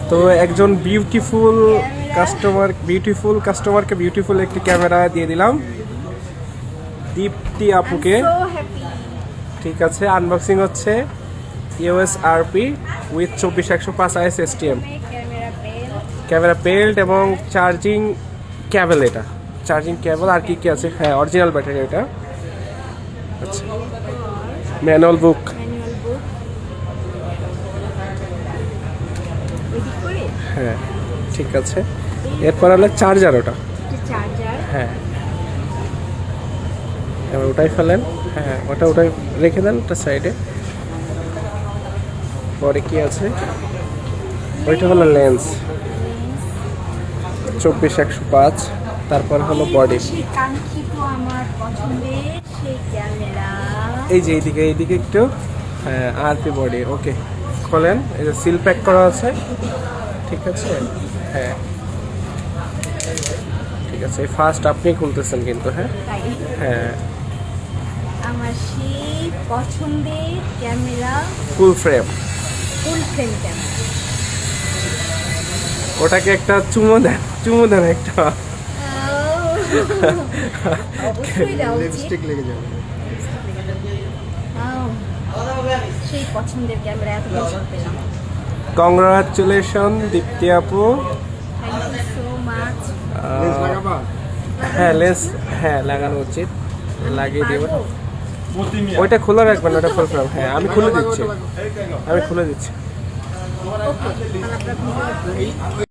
তো একজন বিউটিফুল কাস্টমারকে বিউটিফুল একটি ক্যামেরা দিয়ে দিলাম দীপ্তি আপুকে। ঠিক আছে, আনবক্সিং হচ্ছে US RP with 24105 IS STM camera belt এবং চার্জিং কেবল। এটা চার্জিং কেবল আর কি কি আছে? হ্যাঁ, অরিজিনাল ব্যাটারি এটা। আচ্ছা, ম্যানুয়াল বুক। হ্যাঁ ঠিক আছে, এরপর হলো চার্জার। ওটা হ্যাঁ, এবার ওটাই ফেলেন। হ্যাঁ ওটাই রেখে দেন ওটা সাইডে। পরে কি আছে? ওইটা হলো লেন্স 24105। তারপর হলো বডি, এই যে এইদিকে একটু। হ্যাঁ আরপি বডি। ওকে, খোলেন। এই যে সিল প্যাক করা আছে। ঠিক আছে, হ্যাঁ ঠিক আছে। ফার্স্ট আপনি খুলতেছেন কিন্তু। হ্যাঁ হ্যাঁ, আমার সেই পছন্দের ক্যামেরা, ফুল ফ্রেম ক্যামেরা। ওটাকে একটা চুমো দেন একটা। অবশ্যই দেওয়া উচিত। লিপস্টিক লেগে যাবে। সেই পছন্দের ক্যামেরা এত পছন্দ পেলাম। কংগ্রাচুলেশন দীপ্তি আপু। Thank you so much. Lens লাগাবা? হ্যাঁ লেন্স, হ্যাঁ লাগানো উচিত, লাগিয়ে দেবেন। ওইটা খোলা রাখবেন, ওটা ফুল ফ্রেম। হ্যাঁ আমি খুলে দিচ্ছি। ওকে, তাহলে আপনারা